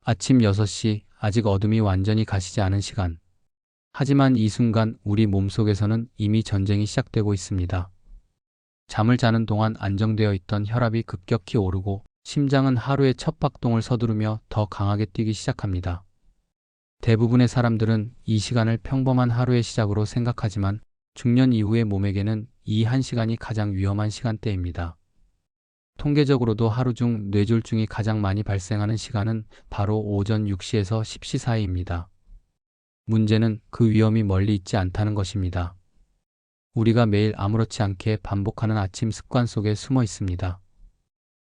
아침 6시, 아직 어둠이 완전히 가시지 않은 시간. 하지만 이 순간 우리 몸속에서는 이미 전쟁이 시작되고 있습니다. 잠을 자는 동안 안정되어 있던 혈압이 급격히 오르고 심장은 하루의 첫 박동을 서두르며 더 강하게 뛰기 시작합니다. 대부분의 사람들은 이 시간을 평범한 하루의 시작으로 생각하지만 중년 이후의 몸에게는 이 한 시간이 가장 위험한 시간대입니다. 통계적으로도 하루 중 뇌졸중이 가장 많이 발생하는 시간은 바로 오전 6시에서 10시 사이입니다. 문제는 그 위험이 멀리 있지 않다는 것입니다. 우리가 매일 아무렇지 않게 반복하는 아침 습관 속에 숨어 있습니다.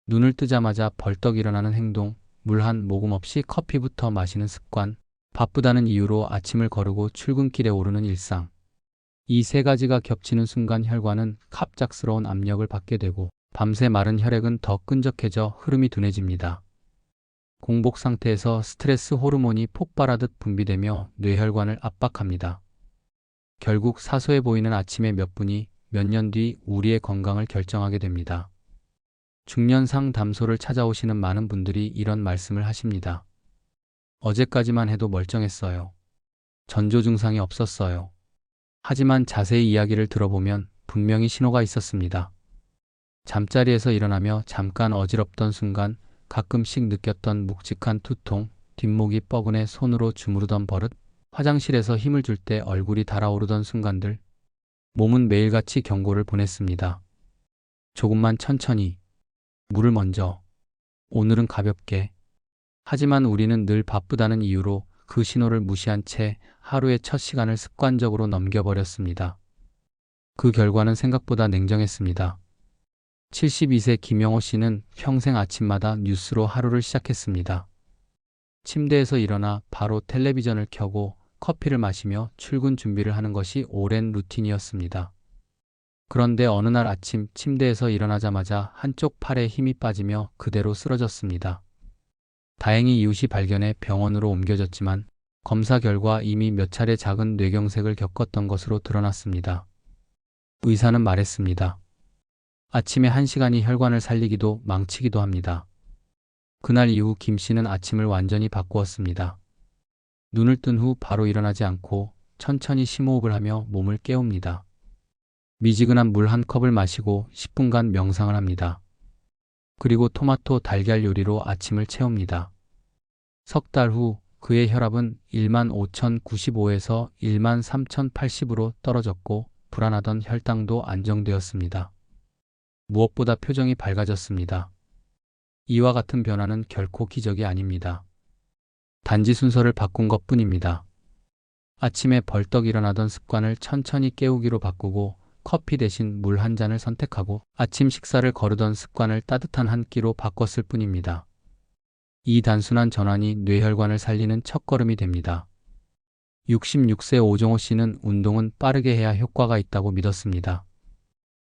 눈을 뜨자마자 벌떡 일어나는 행동, 물 한 모금 없이 커피부터 마시는 습관, 바쁘다는 이유로 아침을 거르고 출근길에 오르는 일상. 이 세 가지가 겹치는 순간 혈관은 갑작스러운 압력을 받게 되고 밤새 마른 혈액은 더 끈적해져 흐름이 둔해집니다. 공복 상태에서 스트레스 호르몬이 폭발하듯 분비되며 뇌혈관을 압박합니다. 결국 사소해 보이는 아침의 몇 분이 몇 년 뒤 우리의 건강을 결정하게 됩니다. 중년 상담소를 찾아오시는 많은 분들이 이런 말씀을 하십니다. 어제까지만 해도 멀쩡했어요. 전조 증상이 없었어요. 하지만 자세히 이야기를 들어보면 분명히 신호가 있었습니다. 잠자리에서 일어나며 잠깐 어지럽던 순간, 가끔씩 느꼈던 묵직한 두통, 뒷목이 뻐근해 손으로 주무르던 버릇, 화장실에서 힘을 줄 때 얼굴이 달아오르던 순간들. 몸은 매일같이 경고를 보냈습니다. 조금만 천천히, 물을 먼저, 오늘은 가볍게. 하지만 우리는 늘 바쁘다는 이유로 그 신호를 무시한 채 하루의 첫 시간을 습관적으로 넘겨버렸습니다. 그 결과는 생각보다 냉정했습니다. 72세 김영호 씨는 평생 아침마다 뉴스로 하루를 시작했습니다. 침대에서 일어나 바로 텔레비전을 켜고 커피를 마시며 출근 준비를 하는 것이 오랜 루틴이었습니다. 그런데 어느 날 아침 침대에서 일어나자마자 한쪽 팔에 힘이 빠지며 그대로 쓰러졌습니다. 다행히 이웃이 발견해 병원으로 옮겨졌지만 검사 결과 이미 몇 차례 작은 뇌경색을 겪었던 것으로 드러났습니다. 의사는 말했습니다. 아침에 1시간이 혈관을 살리기도 망치기도 합니다. 그날 이후 김 씨는 아침을 완전히 바꾸었습니다. 눈을 뜬 후 바로 일어나지 않고 천천히 심호흡을 하며 몸을 깨웁니다. 미지근한 물 한 컵을 마시고 10분간 명상을 합니다. 그리고 토마토 달걀 요리로 아침을 채웁니다. 석 달 후 그의 혈압은 15,095에서 13,080으로 떨어졌고 불안하던 혈당도 안정되었습니다. 무엇보다 표정이 밝아졌습니다. 이와 같은 변화는 결코 기적이 아닙니다. 단지 순서를 바꾼 것뿐입니다. 아침에 벌떡 일어나던 습관을 천천히 깨우기로 바꾸고 커피 대신 물 한 잔을 선택하고 아침 식사를 거르던 습관을 따뜻한 한 끼로 바꿨을 뿐입니다. 이 단순한 전환이 뇌혈관을 살리는 첫걸음이 됩니다. 66세 오정호 씨는 운동은 빠르게 해야 효과가 있다고 믿었습니다.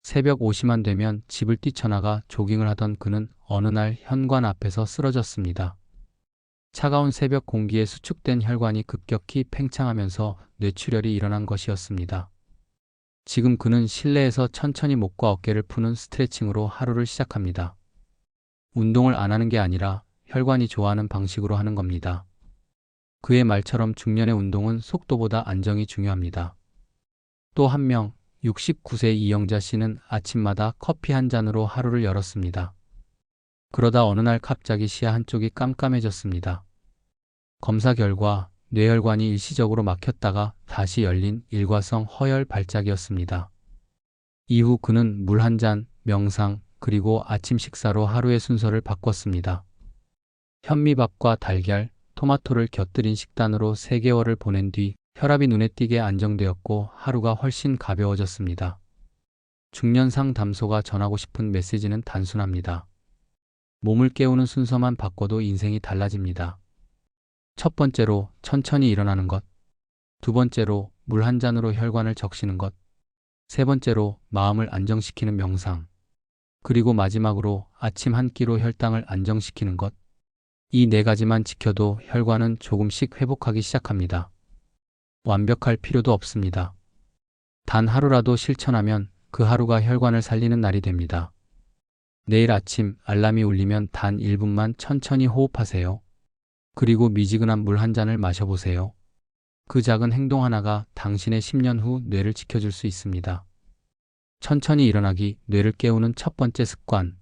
새벽 5시만 되면 집을 뛰쳐나가 조깅을 하던 그는 어느 날 현관 앞에서 쓰러졌습니다. 차가운 새벽 공기에 수축된 혈관이 급격히 팽창하면서 뇌출혈이 일어난 것이었습니다. 지금 그는 실내에서 천천히 목과 어깨를 푸는 스트레칭으로 하루를 시작합니다. 운동을 안 하는 게 아니라 혈관이 좋아하는 방식으로 하는 겁니다. 그의 말처럼 중년의 운동은 속도보다 안정이 중요합니다. 또 한 명, 69세 이영자 씨는 아침마다 커피 한 잔으로 하루를 열었습니다. 그러다 어느 날 갑자기 시야 한쪽이 깜깜해졌습니다. 검사 결과 뇌혈관이 일시적으로 막혔다가 다시 열린 일과성 허혈 발작이었습니다. 이후 그는 물 한 잔, 명상, 그리고 아침 식사로 하루의 순서를 바꿨습니다. 현미밥과 달걀, 토마토를 곁들인 식단으로 3개월을 보낸 뒤 혈압이 눈에 띄게 안정되었고 하루가 훨씬 가벼워졌습니다. 중년 상담소가 전하고 싶은 메시지는 단순합니다. 몸을 깨우는 순서만 바꿔도 인생이 달라집니다. 첫 번째로 천천히 일어나는 것, 두 번째로 물 한 잔으로 혈관을 적시는 것, 세 번째로 마음을 안정시키는 명상, 그리고 마지막으로 아침 한 끼로 혈당을 안정시키는 것. 이 4가지만 지켜도 혈관은 조금씩 회복하기 시작합니다. 완벽할 필요도 없습니다. 단 하루라도 실천하면 그 하루가 혈관을 살리는 날이 됩니다. 내일 아침 알람이 울리면 단 1분만 천천히 호흡하세요. 그리고 미지근한 물 한 잔을 마셔보세요. 그 작은 행동 하나가 당신의 10년 후 뇌를 지켜줄 수 있습니다. 천천히 일어나기, 뇌를 깨우는 첫 번째 습관.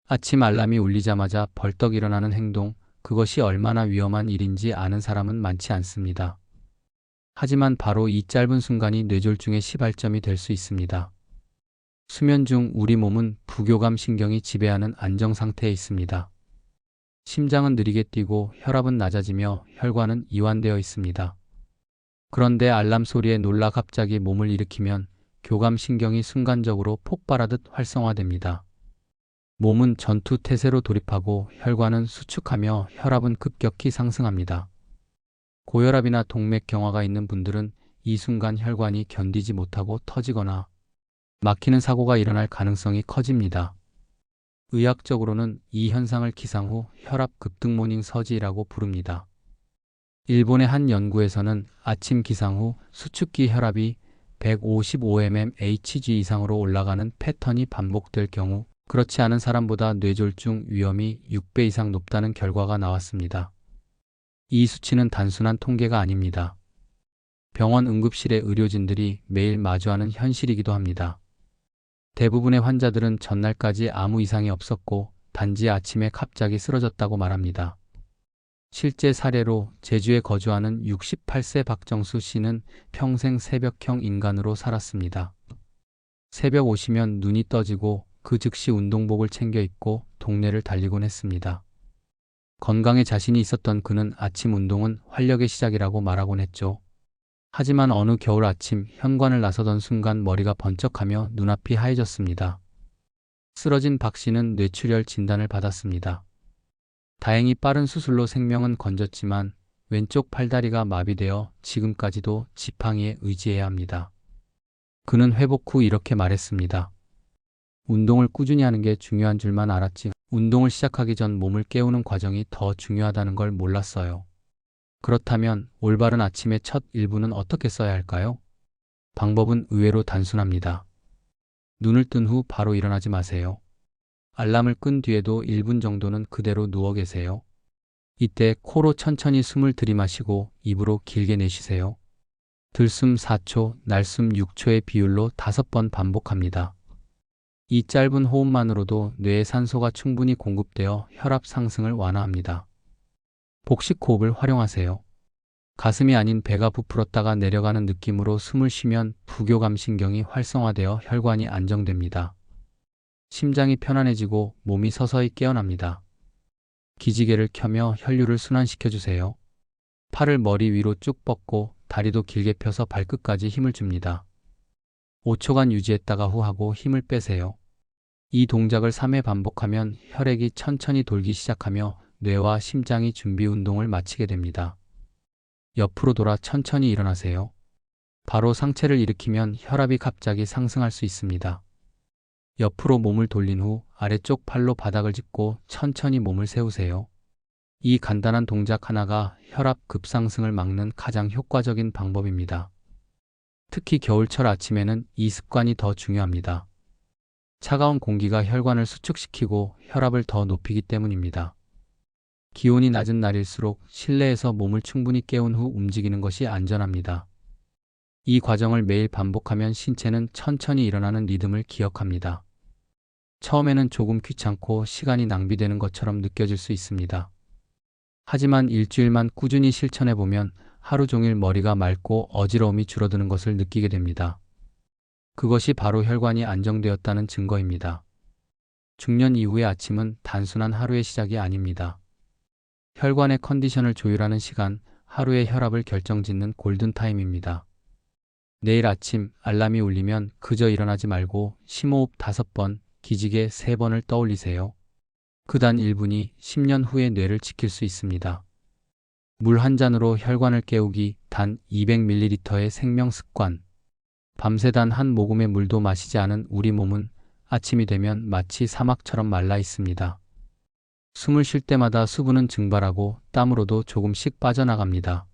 아침 알람이 울리자마자 벌떡 일어나는 행동, 그것이 얼마나 위험한 일인지 아는 사람은 많지 않습니다. 하지만 바로 이 짧은 순간이 뇌졸중의 시발점이 될 수 있습니다. 수면 중 우리 몸은 부교감 신경이 지배하는 안정 상태에 있습니다. 심장은 느리게 뛰고 혈압은 낮아지며 혈관은 이완되어 있습니다. 그런데 알람 소리에 놀라 갑자기 몸을 일으키면 교감 신경이 순간적으로 폭발하듯 활성화됩니다. 몸은 전투 태세로 돌입하고 혈관은 수축하며 혈압은 급격히 상승합니다. 고혈압이나 동맥경화가 있는 분들은 이 순간 혈관이 견디지 못하고 터지거나 막히는 사고가 일어날 가능성이 커집니다. 의학적으로는 이 현상을 기상 후 혈압 급등 모닝 서지라고 부릅니다. 일본의 한 연구에서는 아침 기상 후 수축기 혈압이 155mmHg 이상으로 올라가는 패턴이 반복될 경우 그렇지 않은 사람보다 뇌졸중 위험이 6배 이상 높다는 결과가 나왔습니다. 이 수치는 단순한 통계가 아닙니다. 병원 응급실의 의료진들이 매일 마주하는 현실이기도 합니다. 대부분의 환자들은 전날까지 아무 이상이 없었고 단지 아침에 갑자기 쓰러졌다고 말합니다. 실제 사례로 제주에 거주하는 68세 박정수 씨는 평생 새벽형 인간으로 살았습니다. 새벽 오시면 눈이 떠지고 그 즉시 운동복을 챙겨 입고 동네를 달리곤 했습니다. 건강에 자신이 있었던 그는 아침 운동은 활력의 시작이라고 말하곤 했죠. 하지만 어느 겨울 아침 현관을 나서던 순간 머리가 번쩍하며 눈앞이 하얘졌습니다. 쓰러진 박 씨는 뇌출혈 진단을 받았습니다. 다행히 빠른 수술로 생명은 건졌지만 왼쪽 팔다리가 마비되어 지금까지도 지팡이에 의지해야 합니다. 그는 회복 후 이렇게 말했습니다. 운동을 꾸준히 하는 게 중요한 줄만 알았지 운동을 시작하기 전 몸을 깨우는 과정이 더 중요하다는 걸 몰랐어요. 그렇다면 올바른 아침의 첫 1분은 어떻게 써야 할까요? 방법은 의외로 단순합니다. 눈을 뜬 후 바로 일어나지 마세요. 알람을 끈 뒤에도 1분 정도는 그대로 누워 계세요. 이때 코로 천천히 숨을 들이마시고 입으로 길게 내쉬세요. 들숨 4초, 날숨 6초의 비율로 5번 반복합니다. 이 짧은 호흡만으로도 뇌에 산소가 충분히 공급되어 혈압 상승을 완화합니다. 복식 호흡을 활용하세요. 가슴이 아닌 배가 부풀었다가 내려가는 느낌으로 숨을 쉬면 부교감 신경이 활성화되어 혈관이 안정됩니다. 심장이 편안해지고 몸이 서서히 깨어납니다. 기지개를 켜며 혈류를 순환시켜주세요. 팔을 머리 위로 쭉 뻗고 다리도 길게 펴서 발끝까지 힘을 줍니다. 5초간 유지했다가 후 하고 힘을 빼세요. 이 동작을 3회 반복하면 혈액이 천천히 돌기 시작하며 뇌와 심장이 준비 운동을 마치게 됩니다. 옆으로 돌아 천천히 일어나세요. 바로 상체를 일으키면 혈압이 갑자기 상승할 수 있습니다. 옆으로 몸을 돌린 후 아래쪽 팔로 바닥을 짚고 천천히 몸을 세우세요. 이 간단한 동작 하나가 혈압 급상승을 막는 가장 효과적인 방법입니다. 특히 겨울철 아침에는 이 습관이 더 중요합니다. 차가운 공기가 혈관을 수축시키고 혈압을 더 높이기 때문입니다. 기온이 낮은 날일수록 실내에서 몸을 충분히 깨운 후 움직이는 것이 안전합니다. 이 과정을 매일 반복하면 신체는 천천히 일어나는 리듬을 기억합니다. 처음에는 조금 귀찮고 시간이 낭비되는 것처럼 느껴질 수 있습니다. 하지만 일주일만 꾸준히 실천해보면 하루 종일 머리가 맑고 어지러움이 줄어드는 것을 느끼게 됩니다. 그것이 바로 혈관이 안정되었다는 증거입니다. 중년 이후의 아침은 단순한 하루의 시작이 아닙니다. 혈관의 컨디션을 조율하는 시간, 하루의 혈압을 결정짓는 골든타임입니다. 내일 아침 알람이 울리면 그저 일어나지 말고 심호흡 5번, 기지개 3번을 떠올리세요. 그 단 1분이 10년 후의 뇌를 지킬 수 있습니다. 물 한 잔으로 혈관을 깨우기 단 200ml의 생명 습관. 밤새 단 한 모금의 물도 마시지 않은 우리 몸은 아침이 되면 마치 사막처럼 말라 있습니다. 숨을 쉴 때마다 수분은 증발하고 땀으로도 조금씩 빠져나갑니다.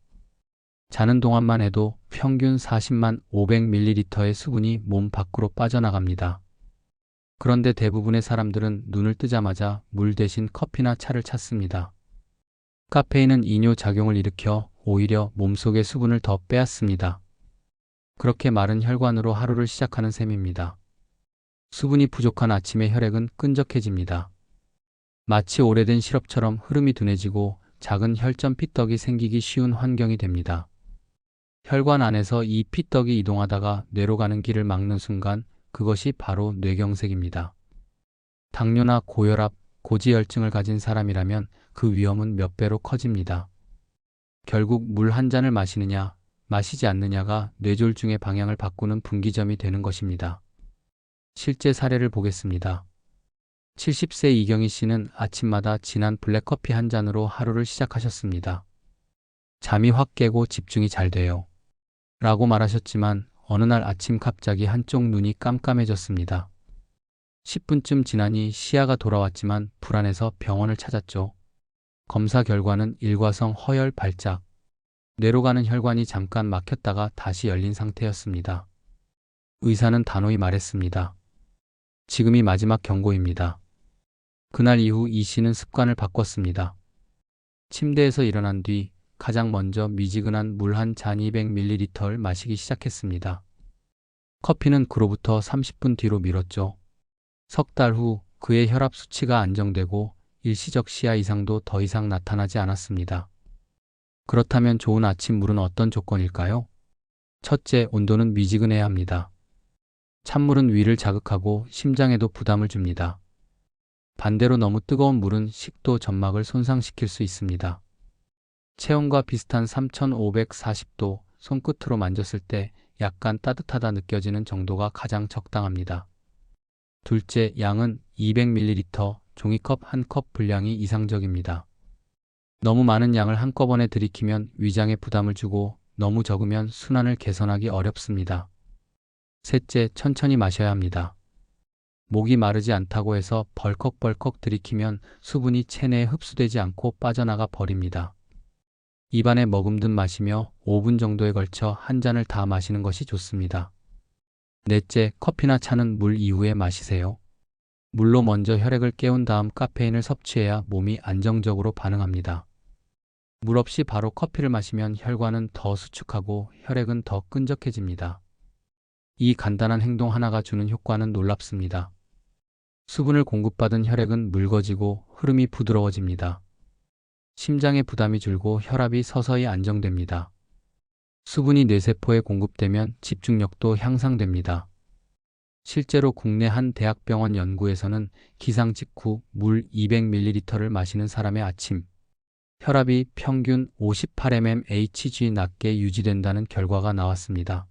자는 동안만 해도 평균 40만 500ml의 수분이 몸 밖으로 빠져나갑니다. 그런데 대부분의 사람들은 눈을 뜨자마자 물 대신 커피나 차를 찾습니다. 카페인은 이뇨 작용을 일으켜 오히려 몸속의 수분을 더 빼앗습니다. 그렇게 마른 혈관으로 하루를 시작하는 셈입니다. 수분이 부족한 아침에 혈액은 끈적해집니다. 마치 오래된 시럽처럼 흐름이 둔해지고 작은 혈전 피떡이 생기기 쉬운 환경이 됩니다. 혈관 안에서 이 피떡이 이동하다가 뇌로 가는 길을 막는 순간 그것이 바로 뇌경색입니다. 당뇨나 고혈압, 고지혈증을 가진 사람이라면 그 위험은 몇 배로 커집니다. 결국 물 한 잔을 마시느냐, 마시지 않느냐가 뇌졸중의 방향을 바꾸는 분기점이 되는 것입니다. 실제 사례를 보겠습니다. 70세 이경희 씨는 아침마다 진한 블랙커피 한 잔으로 하루를 시작하셨습니다. 잠이 확 깨고 집중이 잘 돼요. 라고 말하셨지만 어느 날 아침 갑자기 한쪽 눈이 깜깜해졌습니다. 10분쯤 지나니 시야가 돌아왔지만 불안해서 병원을 찾았죠. 검사 결과는 일과성 허혈 발작, 뇌로 가는 혈관이 잠깐 막혔다가 다시 열린 상태였습니다. 의사는 단호히 말했습니다. 지금이 마지막 경고입니다. 그날 이후 이 씨는 습관을 바꿨습니다. 침대에서 일어난 뒤 가장 먼저 미지근한 물 한 잔 200ml를 마시기 시작했습니다. 커피는 그로부터 30분 뒤로 미뤘죠. 석 달 후 그의 혈압 수치가 안정되고 일시적 시야 이상도 더 이상 나타나지 않았습니다. 그렇다면 좋은 아침 물은 어떤 조건일까요? 첫째, 온도는 미지근해야 합니다. 찬물은 위를 자극하고 심장에도 부담을 줍니다. 반대로 너무 뜨거운 물은 식도 점막을 손상시킬 수 있습니다. 체온과 비슷한 3540도, 손끝으로 만졌을 때 약간 따뜻하다 느껴지는 정도가 가장 적당합니다. 둘째, 양은 200ml, 종이컵 한 컵 분량이 이상적입니다. 너무 많은 양을 한꺼번에 들이키면 위장에 부담을 주고 너무 적으면 순환을 개선하기 어렵습니다. 셋째, 천천히 마셔야 합니다. 목이 마르지 않다고 해서 벌컥벌컥 들이키면 수분이 체내에 흡수되지 않고 빠져나가 버립니다. 입안에 머금듯 마시며 5분 정도에 걸쳐 한 잔을 다 마시는 것이 좋습니다. 넷째, 커피나 차는 물 이후에 마시세요. 물로 먼저 혈액을 깨운 다음 카페인을 섭취해야 몸이 안정적으로 반응합니다. 물 없이 바로 커피를 마시면 혈관은 더 수축하고 혈액은 더 끈적해집니다. 이 간단한 행동 하나가 주는 효과는 놀랍습니다. 수분을 공급받은 혈액은 묽어지고 흐름이 부드러워집니다. 심장의 부담이 줄고 혈압이 서서히 안정됩니다. 수분이 뇌세포에 공급되면 집중력도 향상됩니다. 실제로 국내 한 대학병원 연구에서는 기상 직후 물 200ml를 마시는 사람의 아침 혈압이 평균 58mmHg 낮게 유지된다는 결과가 나왔습니다.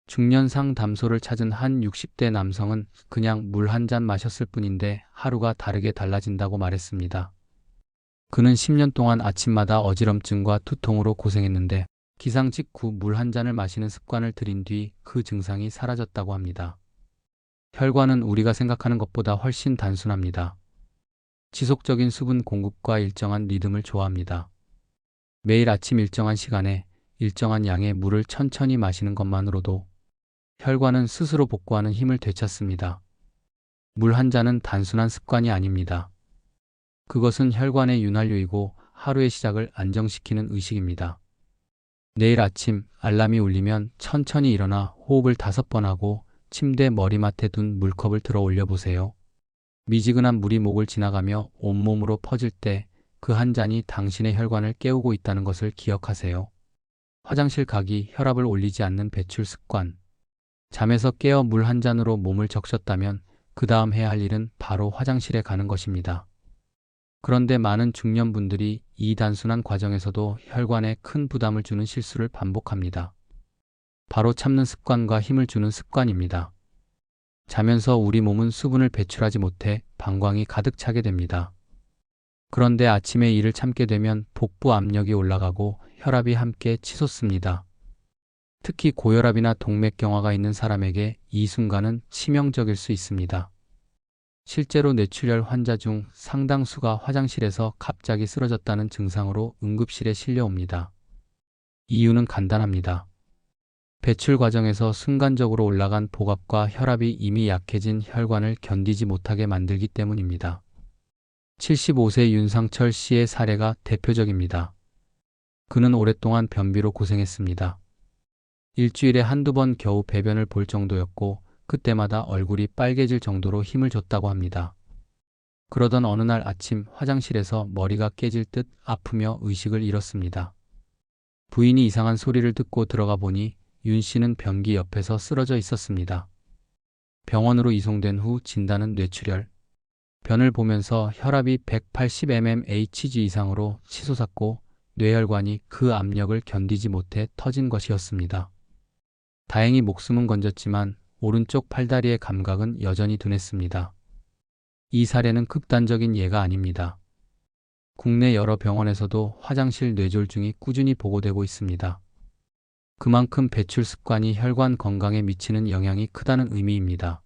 중년 상담소를 찾은 한 60대 남성은 그냥 물 한 잔 마셨을 뿐인데 하루가 다르게 달라진다고 말했습니다. 그는 10년 동안 아침마다 어지럼증과 두통으로 고생했는데 기상 직후 물 한 잔을 마시는 습관을 들인 뒤 그 증상이 사라졌다고 합니다. 혈관은 우리가 생각하는 것보다 훨씬 단순합니다. 지속적인 수분 공급과 일정한 리듬을 좋아합니다. 매일 아침 일정한 시간에 일정한 양의 물을 천천히 마시는 것만으로도 혈관은 스스로 복구하는 힘을 되찾습니다. 물 한 잔은 단순한 습관이 아닙니다. 그것은 혈관의 윤활유이고 하루의 시작을 안정시키는 의식입니다. 내일 아침 알람이 울리면 천천히 일어나 호흡을 5번 하고 침대 머리맡에 둔 물컵을 들어 올려보세요. 미지근한 물이 목을 지나가며 온몸으로 퍼질 때 그 한 잔이 당신의 혈관을 깨우고 있다는 것을 기억하세요. 화장실 가기, 혈압을 올리지 않는 배출 습관. 잠에서 깨어 물 한 잔으로 몸을 적셨다면 그 다음 해야 할 일은 바로 화장실에 가는 것입니다. 그런데 많은 중년분들이 이 단순한 과정에서도 혈관에 큰 부담을 주는 실수를 반복합니다. 바로 참는 습관과 힘을 주는 습관입니다. 자면서 우리 몸은 수분을 배출하지 못해 방광이 가득 차게 됩니다. 그런데 아침에 이를 참게 되면 복부 압력이 올라가고 혈압이 함께 치솟습니다. 특히 고혈압이나 동맥경화가 있는 사람에게 이 순간은 치명적일 수 있습니다. 실제로 뇌출혈 환자 중 상당수가 화장실에서 갑자기 쓰러졌다는 증상으로 응급실에 실려옵니다. 이유는 간단합니다. 배출 과정에서 순간적으로 올라간 복압과 혈압이 이미 약해진 혈관을 견디지 못하게 만들기 때문입니다. 75세 윤상철 씨의 사례가 대표적입니다. 그는 오랫동안 변비로 고생했습니다. 일주일에 한두 번 겨우 배변을 볼 정도였고 그때마다 얼굴이 빨개질 정도로 힘을 줬다고 합니다. 그러던 어느 날 아침 화장실에서 머리가 깨질 듯 아프며 의식을 잃었습니다. 부인이 이상한 소리를 듣고 들어가 보니 윤 씨는 변기 옆에서 쓰러져 있었습니다. 병원으로 이송된 후 진단은 뇌출혈. 변을 보면서 혈압이 180mmHg 이상으로 치솟았고 뇌혈관이 그 압력을 견디지 못해 터진 것이었습니다. 다행히 목숨은 건졌지만 오른쪽 팔다리의 감각은 여전히 둔했습니다. 이 사례는 극단적인 예가 아닙니다. 국내 여러 병원에서도 화장실 뇌졸중이 꾸준히 보고되고 있습니다. 그만큼 배출 습관이 혈관 건강에 미치는 영향이 크다는 의미입니다.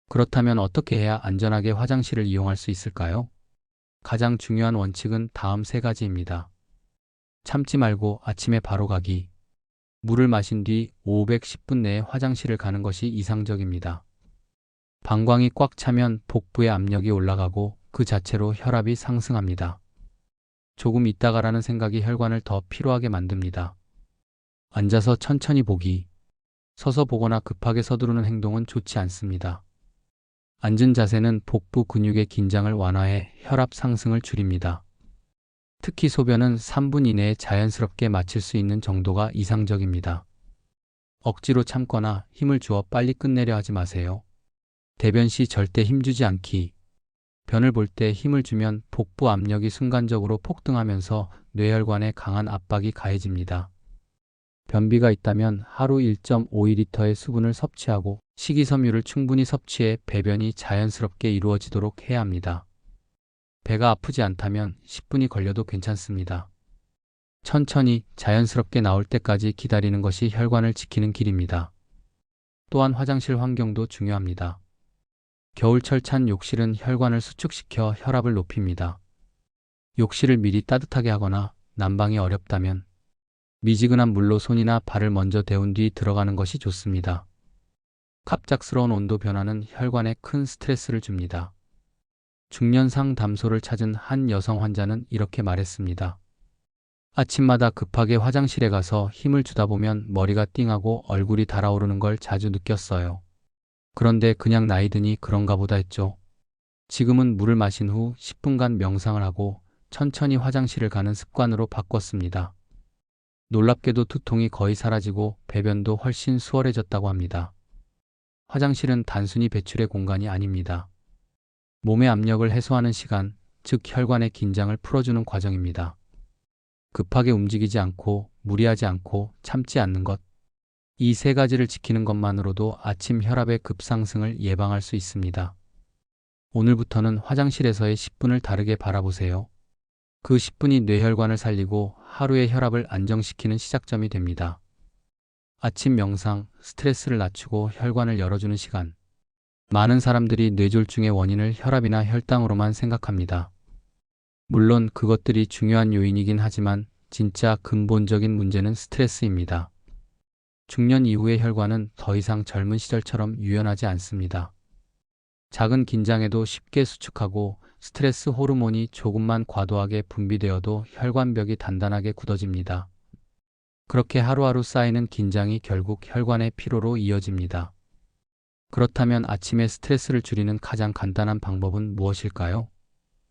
그렇다면 어떻게 해야 안전하게 화장실을 이용할 수 있을까요? 가장 중요한 원칙은 다음 세 가지입니다. 참지 말고 아침에 바로 가기. 물을 마신 뒤 510분 내에 화장실을 가는 것이 이상적입니다. 방광이 꽉 차면 복부의 압력이 올라가고 그 자체로 혈압이 상승합니다. 조금 있다가라는 생각이 혈관을 더 피로하게 만듭니다. 앉아서 천천히 보기. 서서 보거나 급하게 서두르는 행동은 좋지 않습니다. 앉은 자세는 복부 근육의 긴장을 완화해 혈압 상승을 줄입니다. 특히 소변은 3분 이내에 자연스럽게 마칠 수 있는 정도가 이상적입니다. 억지로 참거나 힘을 주어 빨리 끝내려 하지 마세요. 대변 시 절대 힘주지 않기. 변을 볼 때 힘을 주면 복부 압력이 순간적으로 폭등하면서 뇌혈관에 강한 압박이 가해집니다. 변비가 있다면 하루 1.5리터의 수분을 섭취하고 식이섬유를 충분히 섭취해 배변이 자연스럽게 이루어지도록 해야 합니다. 배가 아프지 않다면 10분이 걸려도 괜찮습니다. 천천히 자연스럽게 나올 때까지 기다리는 것이 혈관을 지키는 길입니다. 또한 화장실 환경도 중요합니다. 겨울철 찬 욕실은 혈관을 수축시켜 혈압을 높입니다. 욕실을 미리 따뜻하게 하거나 난방이 어렵다면 미지근한 물로 손이나 발을 먼저 데운 뒤 들어가는 것이 좋습니다. 갑작스러운 온도 변화는 혈관에 큰 스트레스를 줍니다. 중년상 담소를 찾은 한 여성 환자는 이렇게 말했습니다. 아침마다 급하게 화장실에 가서 힘을 주다 보면 머리가 띵하고 얼굴이 달아오르는 걸 자주 느꼈어요. 그런데 그냥 나이 드니 그런가 보다 했죠. 지금은 물을 마신 후 10분간 명상을 하고 천천히 화장실을 가는 습관으로 바꿨습니다. 놀랍게도 두통이 거의 사라지고 배변도 훨씬 수월해졌다고 합니다. 화장실은 단순히 배출의 공간이 아닙니다. 몸의 압력을 해소하는 시간, 즉 혈관의 긴장을 풀어주는 과정입니다. 급하게 움직이지 않고 무리하지 않고 참지 않는 것. 이 세 가지를 지키는 것만으로도 아침 혈압의 급상승을 예방할 수 있습니다. 오늘부터는 화장실에서의 10분을 다르게 바라보세요. 그 10분이 뇌혈관을 살리고 하루의 혈압을 안정시키는 시작점이 됩니다. 아침 명상, 스트레스를 낮추고 혈관을 열어주는 시간. 많은 사람들이 뇌졸중의 원인을 혈압이나 혈당으로만 생각합니다. 물론 그것들이 중요한 요인이긴 하지만 진짜 근본적인 문제는 스트레스입니다. 중년 이후의 혈관은 더 이상 젊은 시절처럼 유연하지 않습니다. 작은 긴장에도 쉽게 수축하고 스트레스 호르몬이 조금만 과도하게 분비되어도 혈관벽이 단단하게 굳어집니다. 그렇게 하루하루 쌓이는 긴장이 결국 혈관의 피로로 이어집니다. 그렇다면 아침에 스트레스를 줄이는 가장 간단한 방법은 무엇일까요?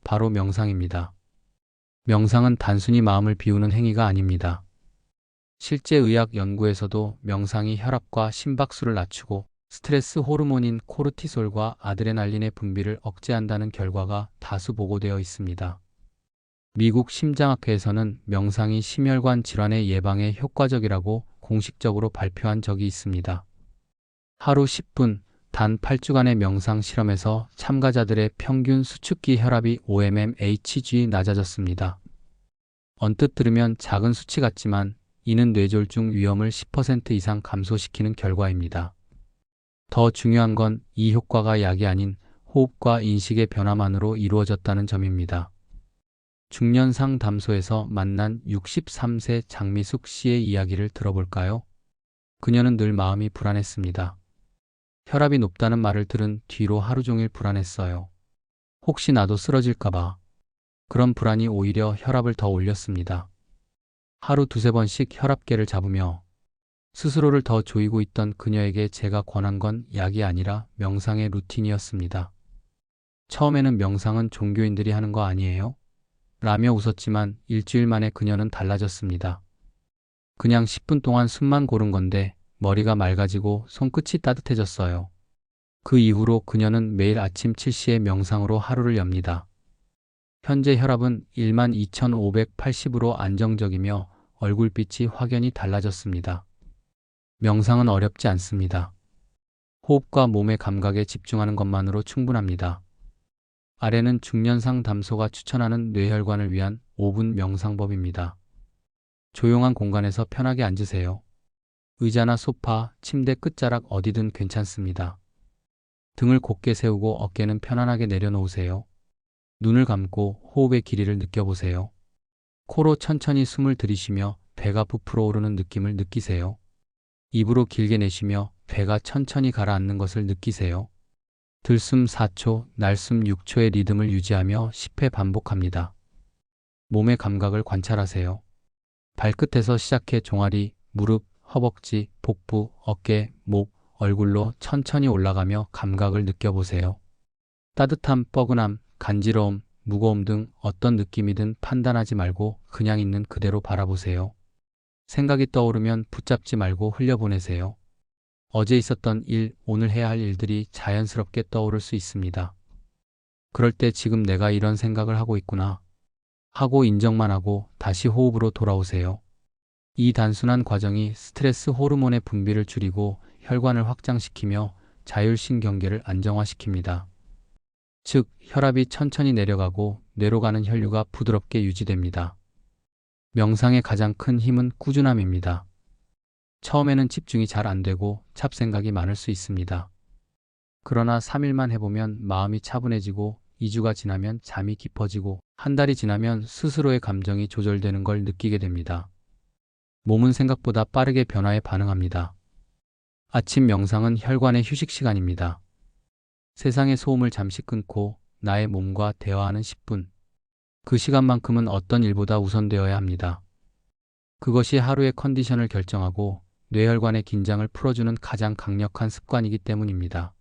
바로 명상입니다. 명상은 단순히 마음을 비우는 행위가 아닙니다. 실제 의학 연구에서도 명상이 혈압과 심박수를 낮추고 스트레스 호르몬인 코르티솔과 아드레날린의 분비를 억제한다는 결과가 다수 보고되어 있습니다. 미국 심장학회에서는 명상이 심혈관 질환의 예방에 효과적이라고 공식적으로 발표한 적이 있습니다. 하루 10분, 단 8주간의 명상 실험에서 참가자들의 평균 수축기 혈압이 5mmHg 낮아졌습니다. 언뜻 들으면 작은 수치 같지만 이는 뇌졸중 위험을 10% 이상 감소시키는 결과입니다. 더 중요한 건 이 효과가 약이 아닌 호흡과 인식의 변화만으로 이루어졌다는 점입니다. 중년 상담소에서 만난 63세 장미숙 씨의 이야기를 들어볼까요? 그녀는 늘 마음이 불안했습니다. 혈압이 높다는 말을 들은 뒤로 하루 종일 불안했어요. 혹시 나도 쓰러질까봐. 그런 불안이 오히려 혈압을 더 올렸습니다. 하루 두세 번씩 혈압계를 잡으며 스스로를 더 조이고 있던 그녀에게 제가 권한 건 약이 아니라 명상의 루틴이었습니다. 처음에는 명상은 종교인들이 하는 거 아니에요? 라며 웃었지만 일주일 만에 그녀는 달라졌습니다. 그냥 10분 동안 숨만 고른 건데 머리가 맑아지고 손끝이 따뜻해졌어요. 그 이후로 그녀는 매일 아침 7시에 명상으로 하루를 엽니다. 현재 혈압은 12,580으로 안정적이며 얼굴빛이 확연히 달라졌습니다. 명상은 어렵지 않습니다. 호흡과 몸의 감각에 집중하는 것만으로 충분합니다. 아래는 중년상 담소가 추천하는 뇌혈관을 위한 5분 명상법입니다. 조용한 공간에서 편하게 앉으세요. 의자나 소파, 침대 끝자락 어디든 괜찮습니다. 등을 곧게 세우고 어깨는 편안하게 내려놓으세요. 눈을 감고 호흡의 길이를 느껴보세요. 코로 천천히 숨을 들이쉬며 배가 부풀어 오르는 느낌을 느끼세요. 입으로 길게 내쉬며 배가 천천히 가라앉는 것을 느끼세요. 들숨 4초, 날숨 6초의 리듬을 유지하며 10회 반복합니다. 몸의 감각을 관찰하세요. 발끝에서 시작해 종아리, 무릎, 허벅지, 복부, 어깨, 목, 얼굴로 천천히 올라가며 감각을 느껴보세요. 따뜻함, 뻐근함, 간지러움, 무거움 등 어떤 느낌이든 판단하지 말고 그냥 있는 그대로 바라보세요. 생각이 떠오르면 붙잡지 말고 흘려보내세요. 어제 있었던 일, 오늘 해야 할 일들이 자연스럽게 떠오를 수 있습니다. 그럴 때 지금 내가 이런 생각을 하고 있구나 하고 인정만 하고 다시 호흡으로 돌아오세요. 이 단순한 과정이 스트레스 호르몬의 분비를 줄이고 혈관을 확장시키며 자율신경계를 안정화시킵니다. 즉, 혈압이 천천히 내려가고 뇌로 가는 혈류가 부드럽게 유지됩니다. 명상의 가장 큰 힘은 꾸준함입니다. 처음에는 집중이 잘 안 되고 잡생각이 많을 수 있습니다. 그러나 3일만 해보면 마음이 차분해지고 2주가 지나면 잠이 깊어지고 한 달이 지나면 스스로의 감정이 조절되는 걸 느끼게 됩니다. 몸은 생각보다 빠르게 변화에 반응합니다. 아침 명상은 혈관의 휴식 시간입니다. 세상의 소음을 잠시 끊고 나의 몸과 대화하는 10분. 그 시간만큼은 어떤 일보다 우선되어야 합니다. 그것이 하루의 컨디션을 결정하고 뇌혈관의 긴장을 풀어주는 가장 강력한 습관이기 때문입니다.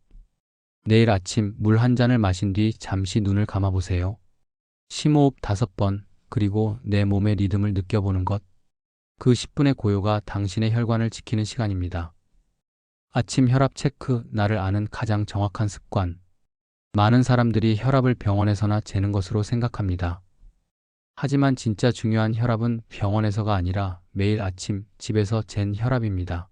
내일 아침 물 한 잔을 마신 뒤 잠시 눈을 감아보세요. 심호흡 5번, 그리고 내 몸의 리듬을 느껴보는 것. 그 10분의 고요가 당신의 혈관을 지키는 시간입니다. 아침 혈압 체크, 나를 아는 가장 정확한 습관. 많은 사람들이 혈압을 병원에서나 재는 것으로 생각합니다. 하지만 진짜 중요한 혈압은 병원에서가 아니라 매일 아침 집에서 잰 혈압입니다.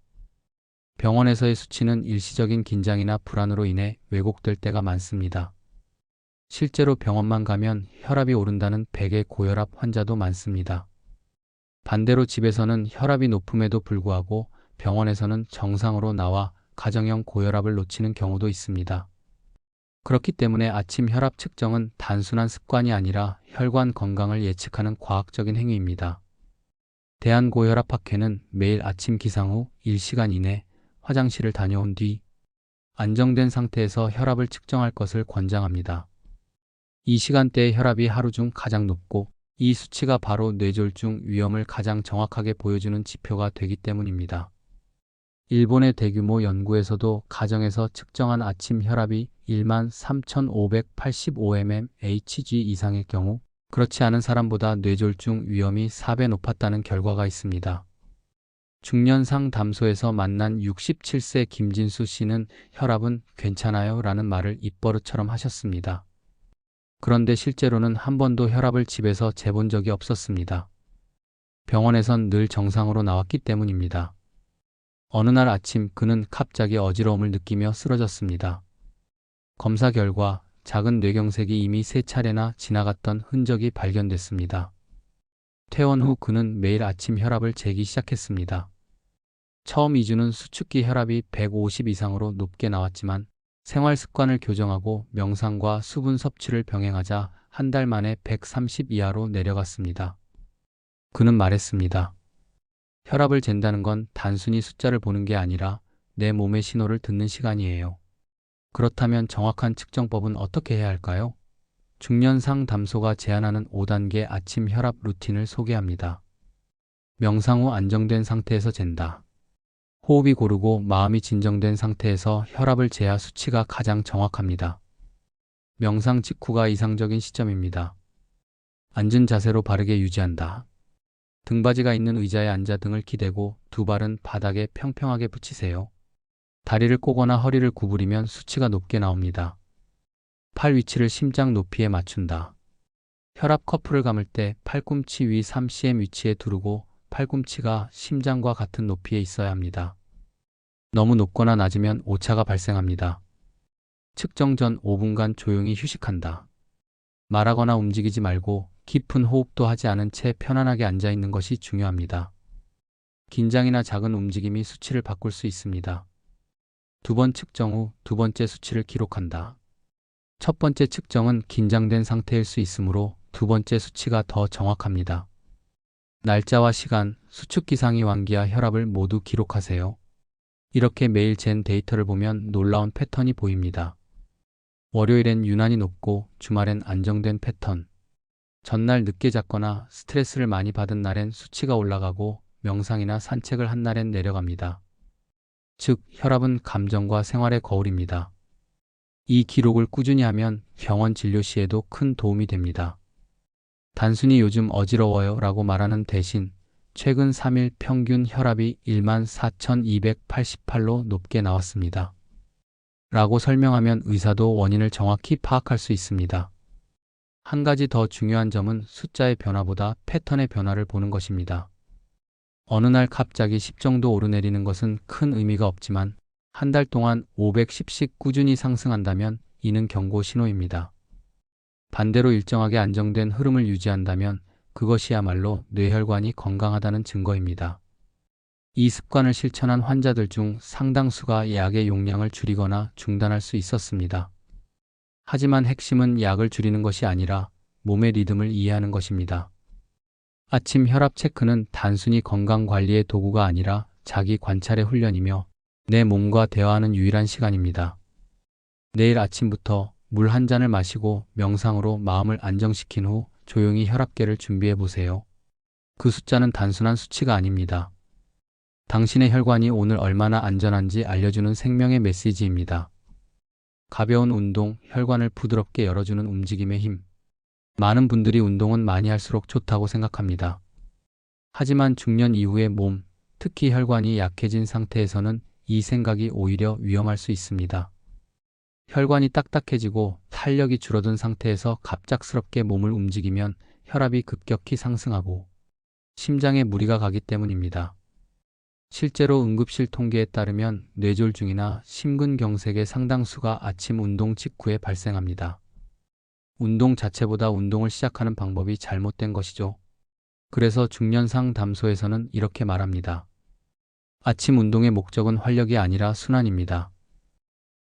병원에서의 수치는 일시적인 긴장이나 불안으로 인해 왜곡될 때가 많습니다. 실제로 병원만 가면 혈압이 오른다는 100의 고혈압 환자도 많습니다. 반대로 집에서는 혈압이 높음에도 불구하고 병원에서는 정상으로 나와 가정형 고혈압을 놓치는 경우도 있습니다. 그렇기 때문에 아침 혈압 측정은 단순한 습관이 아니라 혈관 건강을 예측하는 과학적인 행위입니다. 대한고혈압학회는 매일 아침 기상 후 1시간 이내 화장실을 다녀온 뒤 안정된 상태에서 혈압을 측정할 것을 권장합니다. 이 시간대의 혈압이 하루 중 가장 높고 이 수치가 바로 뇌졸중 위험을 가장 정확하게 보여주는 지표가 되기 때문입니다. 일본의 대규모 연구에서도 가정에서 측정한 아침 혈압이 13,585mmHg 이상의 경우 그렇지 않은 사람보다 뇌졸중 위험이 4배 높았다는 결과가 있습니다. 중년상 담소에서 만난 67세 김진수 씨는 혈압은 괜찮아요 라는 말을 입버릇처럼 하셨습니다. 그런데 실제로는 한 번도 혈압을 집에서 재본 적이 없었습니다. 병원에선 늘 정상으로 나왔기 때문입니다. 어느 날 아침 그는 갑자기 어지러움을 느끼며 쓰러졌습니다. 검사 결과 작은 뇌경색이 이미 3차례나 지나갔던 흔적이 발견됐습니다. 퇴원 후 그는 매일 아침 혈압을 재기 시작했습니다. 처음 2주는 수축기 혈압이 150 이상으로 높게 나왔지만 생활 습관을 교정하고 명상과 수분 섭취를 병행하자 한 달 만에 130 이하로 내려갔습니다. 그는 말했습니다. 혈압을 잰다는 건 단순히 숫자를 보는 게 아니라 내 몸의 신호를 듣는 시간이에요. 그렇다면 정확한 측정법은 어떻게 해야 할까요? 중년 상담소가 제안하는 5단계 아침 혈압 루틴을 소개합니다. 명상 후 안정된 상태에서 잰다. 호흡이 고르고 마음이 진정된 상태에서 혈압을 재야 수치가 가장 정확합니다. 명상 직후가 이상적인 시점입니다. 앉은 자세로 바르게 유지한다. 등받이가 있는 의자에 앉아 등을 기대고 두 발은 바닥에 평평하게 붙이세요. 다리를 꼬거나 허리를 구부리면 수치가 높게 나옵니다. 팔 위치를 심장 높이에 맞춘다. 혈압 커프를 감을 때 팔꿈치 위 3cm 위치에 두르고 팔꿈치가 심장과 같은 높이에 있어야 합니다. 너무 높거나 낮으면 오차가 발생합니다. 측정 전 5분간 조용히 휴식한다. 말하거나 움직이지 말고 깊은 호흡도 하지 않은 채 편안하게 앉아 있는 것이 중요합니다. 긴장이나 작은 움직임이 수치를 바꿀 수 있습니다. 두 번 측정 후 두 번째 수치를 기록한다. 첫 번째 측정은 긴장된 상태일 수 있으므로 두 번째 수치가 더 정확합니다. 날짜와 시간, 수축 기상이 완기와 혈압을 모두 기록하세요. 이렇게 매일 잰 데이터를 보면 놀라운 패턴이 보입니다. 월요일엔 유난히 높고 주말엔 안정된 패턴. 전날 늦게 잤거나 스트레스를 많이 받은 날엔 수치가 올라가고 명상이나 산책을 한 날엔 내려갑니다. 즉, 혈압은 감정과 생활의 거울입니다. 이 기록을 꾸준히 하면 병원 진료 시에도 큰 도움이 됩니다. 단순히 요즘 어지러워요 라고 말하는 대신 최근 3일 평균 혈압이 14,288로 높게 나왔습니다. 라고 설명하면 의사도 원인을 정확히 파악할 수 있습니다. 한 가지 더 중요한 점은 숫자의 변화보다 패턴의 변화를 보는 것입니다. 어느 날 갑자기 10 정도 오르내리는 것은 큰 의미가 없지만 한 달 동안 510씩 꾸준히 상승한다면 이는 경고 신호입니다. 반대로 일정하게 안정된 흐름을 유지한다면 그것이야말로 뇌혈관이 건강하다는 증거입니다. 이 습관을 실천한 환자들 중 상당수가 약의 용량을 줄이거나 중단할 수 있었습니다. 하지만 핵심은 약을 줄이는 것이 아니라 몸의 리듬을 이해하는 것입니다. 아침 혈압 체크는 단순히 건강 관리의 도구가 아니라 자기 관찰의 훈련이며 내 몸과 대화하는 유일한 시간입니다. 내일 아침부터 물 한 잔을 마시고 명상으로 마음을 안정시킨 후 조용히 혈압계를 준비해 보세요. 그 숫자는 단순한 수치가 아닙니다. 당신의 혈관이 오늘 얼마나 안전한지 알려주는 생명의 메시지입니다. 가벼운 운동, 혈관을 부드럽게 열어주는 움직임의 힘. 많은 분들이 운동은 많이 할수록 좋다고 생각합니다. 하지만 중년 이후의 몸, 특히 혈관이 약해진 상태에서는 이 생각이 오히려 위험할 수 있습니다. 혈관이 딱딱해지고 탄력이 줄어든 상태에서 갑작스럽게 몸을 움직이면 혈압이 급격히 상승하고 심장에 무리가 가기 때문입니다. 실제로 응급실 통계에 따르면 뇌졸중이나 심근경색의 상당수가 아침 운동 직후에 발생합니다. 운동 자체보다 운동을 시작하는 방법이 잘못된 것이죠. 그래서 중년 상담소에서는 이렇게 말합니다. 아침 운동의 목적은 활력이 아니라 순환입니다.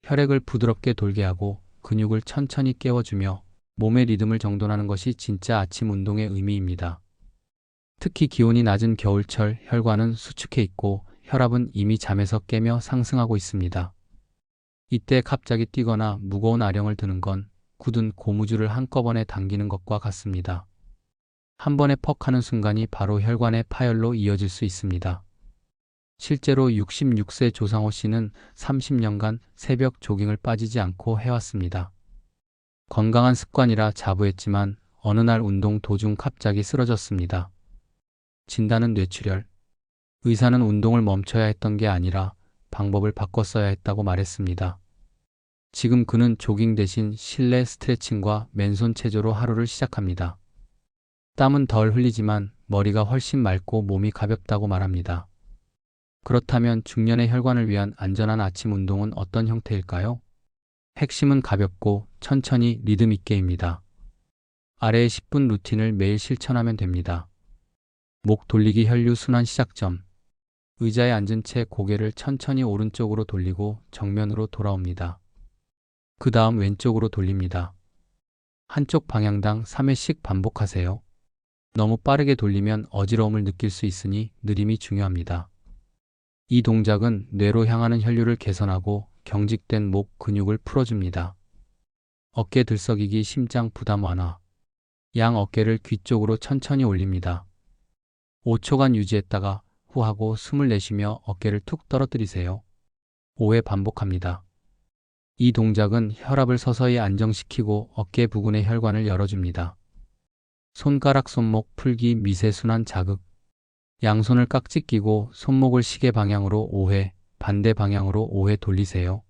혈액을 부드럽게 돌게 하고 근육을 천천히 깨워주며 몸의 리듬을 정돈하는 것이 진짜 아침 운동의 의미입니다. 특히 기온이 낮은 겨울철 혈관은 수축해 있고 혈압은 이미 잠에서 깨며 상승하고 있습니다. 이때 갑자기 뛰거나 무거운 아령을 드는 건 굳은 고무줄을 한꺼번에 당기는 것과 같습니다. 한 번에 퍽 하는 순간이 바로 혈관의 파열로 이어질 수 있습니다. 실제로 66세 조상호 씨는 30년간 새벽 조깅을 빠지지 않고 해왔습니다. 건강한 습관이라 자부했지만 어느 날 운동 도중 갑자기 쓰러졌습니다. 진단은 뇌출혈. 의사는 운동을 멈춰야 했던 게 아니라 방법을 바꿨어야 했다고 말했습니다. 지금 그는 조깅 대신 실내 스트레칭과 맨손 체조로 하루를 시작합니다. 땀은 덜 흘리지만 머리가 훨씬 맑고 몸이 가볍다고 말합니다. 그렇다면 중년의 혈관을 위한 안전한 아침 운동은 어떤 형태일까요? 핵심은 가볍고 천천히 리듬 있게입니다. 아래의 10분 루틴을 매일 실천하면 됩니다. 목 돌리기 혈류 순환 시작점. 의자에 앉은 채 고개를 천천히 오른쪽으로 돌리고 정면으로 돌아옵니다. 그 다음 왼쪽으로 돌립니다. 한쪽 방향당 3회씩 반복하세요. 너무 빠르게 돌리면 어지러움을 느낄 수 있으니 느림이 중요합니다. 이 동작은 뇌로 향하는 혈류를 개선하고 경직된 목 근육을 풀어줍니다. 어깨 들썩이기, 심장 부담 완화. 양 어깨를 귀 쪽으로 천천히 올립니다. 5초간 유지했다가 후 하고 숨을 내쉬며 어깨를 툭 떨어뜨리세요. 5회 반복합니다. 이 동작은 혈압을 서서히 안정시키고 어깨 부근의 혈관을 열어줍니다. 손가락 손목 풀기, 미세순환 자극. 양손을 깍지 끼고 손목을 시계 방향으로 5회, 반대 방향으로 5회 돌리세요.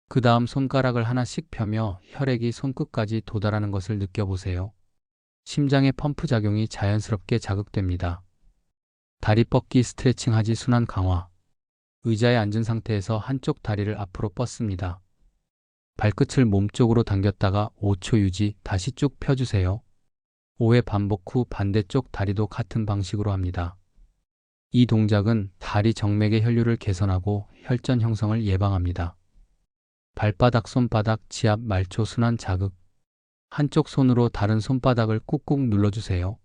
그 다음 손가락을 하나씩 펴며 혈액이 손끝까지 도달하는 것을 느껴보세요. 심장의 펌프 작용이 자연스럽게 자극됩니다. 다리 뻗기, 스트레칭 하지, 순환 강화. 의자에 앉은 상태에서 한쪽 다리를 앞으로 뻗습니다. 발끝을 몸쪽으로 당겼다가 5초 유지, 다시 쭉 펴주세요. 5회 반복 후 반대쪽 다리도 같은 방식으로 합니다. 이 동작은 다리 정맥의 혈류를 개선하고 혈전 형성을 예방합니다. 발바닥, 손바닥, 지압, 말초, 순환 자극. 한쪽 손으로 다른 손바닥을 꾹꾹 눌러주세요.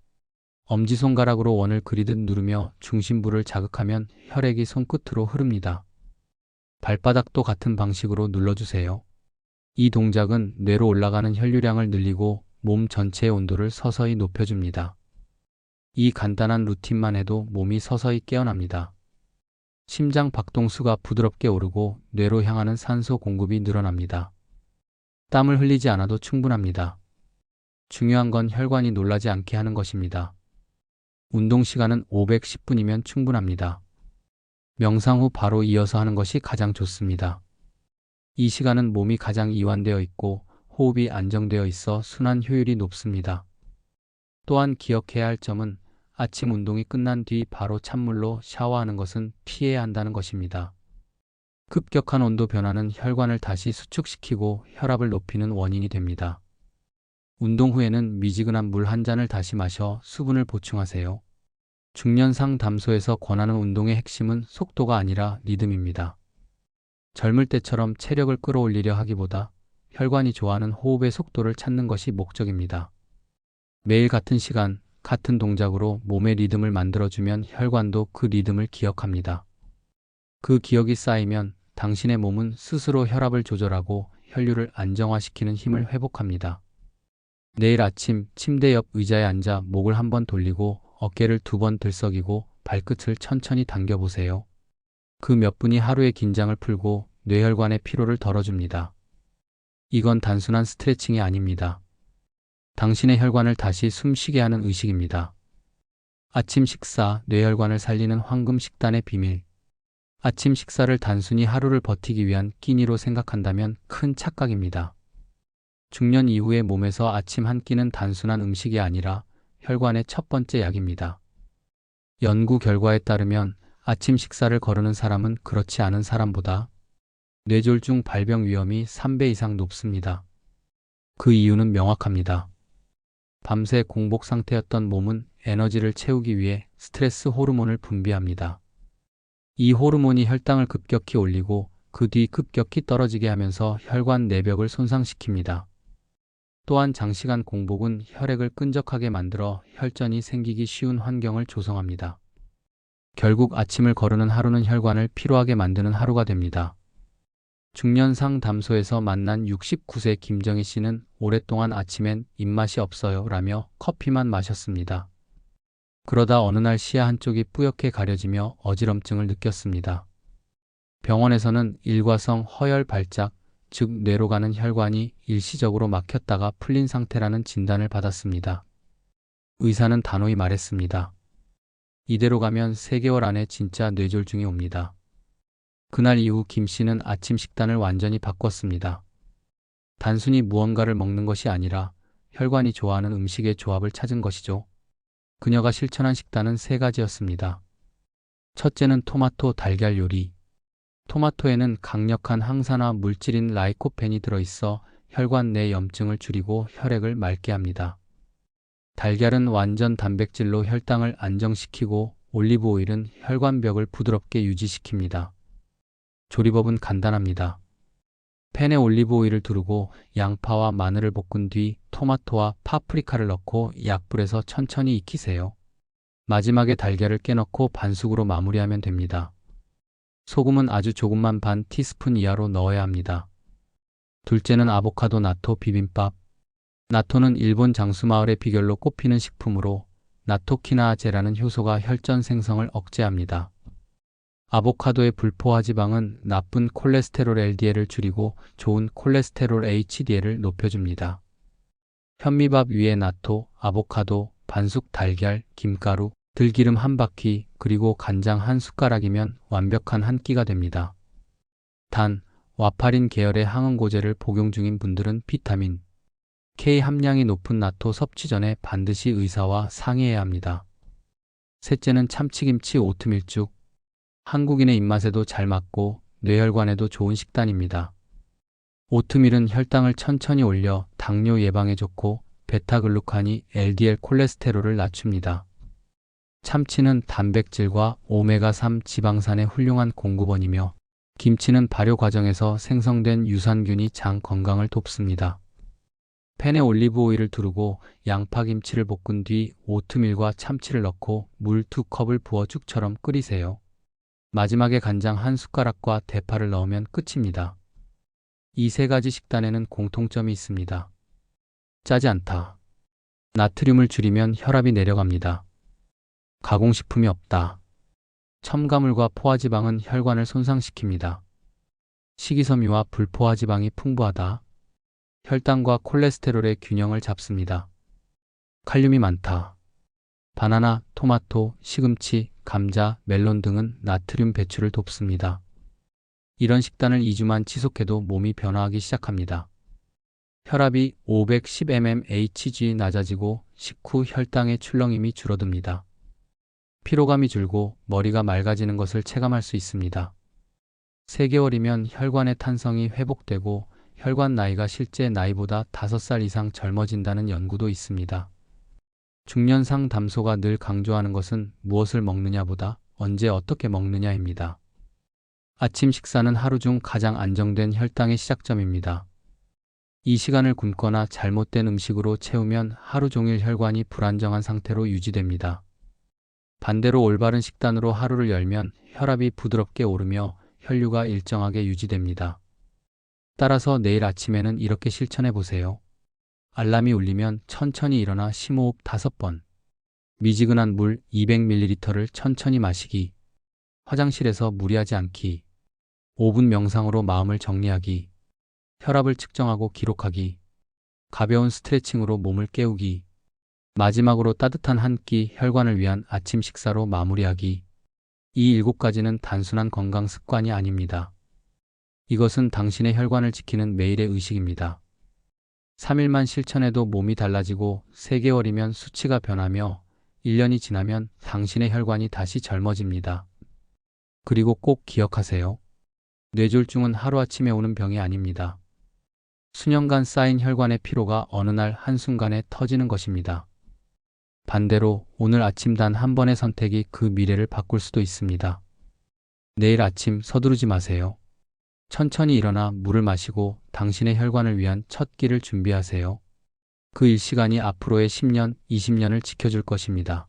엄지손가락으로 원을 그리듯 누르며 중심부를 자극하면 혈액이 손끝으로 흐릅니다. 발바닥도 같은 방식으로 눌러주세요. 이 동작은 뇌로 올라가는 혈류량을 늘리고 몸 전체의 온도를 서서히 높여줍니다. 이 간단한 루틴만 해도 몸이 서서히 깨어납니다. 심장 박동수가 부드럽게 오르고 뇌로 향하는 산소 공급이 늘어납니다. 땀을 흘리지 않아도 충분합니다. 중요한 건 혈관이 놀라지 않게 하는 것입니다. 운동 시간은 510분이면 충분합니다. 명상 후 바로 이어서 하는 것이 가장 좋습니다. 이 시간은 몸이 가장 이완되어 있고 호흡이 안정되어 있어 순환 효율이 높습니다. 또한 기억해야 할 점은 아침 운동이 끝난 뒤 바로 찬물로 샤워하는 것은 피해야 한다는 것입니다. 급격한 온도 변화는 혈관을 다시 수축시키고 혈압을 높이는 원인이 됩니다. 운동 후에는 미지근한 물 한 잔을 다시 마셔 수분을 보충하세요. 중년 상담소에서 권하는 운동의 핵심은 속도가 아니라 리듬입니다. 젊을 때처럼 체력을 끌어올리려 하기보다 혈관이 좋아하는 호흡의 속도를 찾는 것이 목적입니다. 매일 같은 시간, 같은 동작으로 몸의 리듬을 만들어주면 혈관도 그 리듬을 기억합니다. 그 기억이 쌓이면 당신의 몸은 스스로 혈압을 조절하고 혈류를 안정화시키는 힘을 회복합니다. 내일 아침 침대 옆 의자에 앉아 목을 한번 돌리고 어깨를 2번 들썩이고 발끝을 천천히 당겨보세요. 그 몇 분이 하루의 긴장을 풀고 뇌혈관의 피로를 덜어줍니다. 이건 단순한 스트레칭이 아닙니다. 당신의 혈관을 다시 숨쉬게 하는 의식입니다. 아침 식사, 뇌혈관을 살리는 황금 식단의 비밀. 아침 식사를 단순히 하루를 버티기 위한 끼니로 생각한다면 큰 착각입니다. 중년 이후의 몸에서 아침 한 끼는 단순한 음식이 아니라 혈관의 첫 번째 약입니다. 연구 결과에 따르면 아침 식사를 거르는 사람은 그렇지 않은 사람보다 뇌졸중 발병 위험이 3배 이상 높습니다. 그 이유는 명확합니다. 밤새 공복 상태였던 몸은 에너지를 채우기 위해 스트레스 호르몬을 분비합니다. 이 호르몬이 혈당을 급격히 올리고 그 뒤 급격히 떨어지게 하면서 혈관 내벽을 손상시킵니다. 또한 장시간 공복은 혈액을 끈적하게 만들어 혈전이 생기기 쉬운 환경을 조성합니다. 결국 아침을 거르는 하루는 혈관을 피로하게 만드는 하루가 됩니다. 중년 상담소에서 만난 69세 김정희 씨는 오랫동안 아침엔 입맛이 없어요 라며 커피만 마셨습니다. 그러다 어느 날 시야 한쪽이 뿌옇게 가려지며 어지럼증을 느꼈습니다. 병원에서는 일과성 허혈 발작, 즉 뇌로 가는 혈관이 일시적으로 막혔다가 풀린 상태라는 진단을 받았습니다. 의사는 단호히 말했습니다. 이대로 가면 3개월 안에 진짜 뇌졸중이 옵니다. 그날 이후 김 씨는 아침 식단을 완전히 바꿨습니다. 단순히 무언가를 먹는 것이 아니라 혈관이 좋아하는 음식의 조합을 찾은 것이죠. 그녀가 실천한 식단은 3가지였습니다. 첫째는 토마토 달걀 요리. 토마토에는 강력한 항산화 물질인 라이코펜이 들어있어 혈관 내 염증을 줄이고 혈액을 맑게 합니다. 달걀은 완전 단백질로 혈당을 안정시키고 올리브 오일은 혈관벽을 부드럽게 유지시킵니다. 조리법은 간단합니다. 팬에 올리브 오일을 두르고 양파와 마늘을 볶은 뒤 토마토와 파프리카를 넣고 약불에서 천천히 익히세요. 마지막에 달걀을 깨넣고 반숙으로 마무리하면 됩니다. 소금은 아주 조금만 반 티스푼 이하로 넣어야 합니다. 둘째는 아보카도 나토 비빔밥. 나토는 일본 장수마을의 비결로 꼽히는 식품으로 나토키나제라는 효소가 혈전 생성을 억제합니다. 아보카도의 불포화 지방은 나쁜 콜레스테롤 LDL을 줄이고 좋은 콜레스테롤 HDL을 높여줍니다. 현미밥 위에 나토, 아보카도, 반숙 달걀, 김가루, 들기름 한 바퀴, 그리고 간장 한 숟가락이면 완벽한 한 끼가 됩니다. 단, 와파린 계열의 항응고제를 복용 중인 분들은 비타민 K 함량이 높은 나토 섭취 전에 반드시 의사와 상의해야 합니다. 셋째는 참치김치 오트밀죽. 한국인의 입맛에도 잘 맞고 뇌혈관에도 좋은 식단입니다. 오트밀은 혈당을 천천히 올려 당뇨 예방에 좋고 베타글루칸이 LDL 콜레스테롤을 낮춥니다. 참치는 단백질과 오메가3 지방산의 훌륭한 공급원이며 김치는 발효 과정에서 생성된 유산균이 장 건강을 돕습니다. 팬에 올리브 오일을 두르고 양파김치를 볶은 뒤 오트밀과 참치를 넣고 물 2컵을 부어 죽처럼 끓이세요. 마지막에 간장 한 숟가락과 대파를 넣으면 끝입니다. 이 세 가지 식단에는 공통점이 있습니다. 짜지 않다. 나트륨을 줄이면 혈압이 내려갑니다. 가공식품이 없다. 첨가물과 포화지방은 혈관을 손상시킵니다. 식이섬유와 불포화지방이 풍부하다. 혈당과 콜레스테롤의 균형을 잡습니다. 칼륨이 많다. 바나나, 토마토, 시금치, 감자, 멜론 등은 나트륨 배출을 돕습니다. 이런 식단을 2주만 지속해도 몸이 변화하기 시작합니다. 혈압이 510mmHg 낮아지고 식후 혈당의 출렁임이 줄어듭니다. 피로감이 줄고 머리가 맑아지는 것을 체감할 수 있습니다. 3개월이면 혈관의 탄성이 회복되고 혈관 나이가 실제 나이보다 5살 이상 젊어진다는 연구도 있습니다. 중년 상담소가 늘 강조하는 것은 무엇을 먹느냐보다 언제 어떻게 먹느냐입니다. 아침 식사는 하루 중 가장 안정된 혈당의 시작점입니다. 이 시간을 굶거나 잘못된 음식으로 채우면 하루 종일 혈관이 불안정한 상태로 유지됩니다. 반대로 올바른 식단으로 하루를 열면 혈압이 부드럽게 오르며 혈류가 일정하게 유지됩니다. 따라서 내일 아침에는 이렇게 실천해 보세요. 알람이 울리면 천천히 일어나 심호흡 5번. 미지근한 물 200ml를 천천히 마시기. 화장실에서 무리하지 않기. 5분 명상으로 마음을 정리하기. 혈압을 측정하고 기록하기. 가벼운 스트레칭으로 몸을 깨우기. 마지막으로 따뜻한 한 끼 혈관을 위한 아침 식사로 마무리하기. 이 7가지는 단순한 건강 습관이 아닙니다. 이것은 당신의 혈관을 지키는 매일의 의식입니다. 3일만 실천해도 몸이 달라지고 3개월이면 수치가 변하며 1년이 지나면 당신의 혈관이 다시 젊어집니다. 그리고 꼭 기억하세요. 뇌졸중은 하루아침에 오는 병이 아닙니다. 수년간 쌓인 혈관의 피로가 어느 날 한순간에 터지는 것입니다. 반대로 오늘 아침 단 한 번의 선택이 그 미래를 바꿀 수도 있습니다. 내일 아침 서두르지 마세요. 천천히 일어나 물을 마시고 당신의 혈관을 위한 첫 끼를 준비하세요. 그 일시간이 앞으로의 10년, 20년을 지켜줄 것입니다.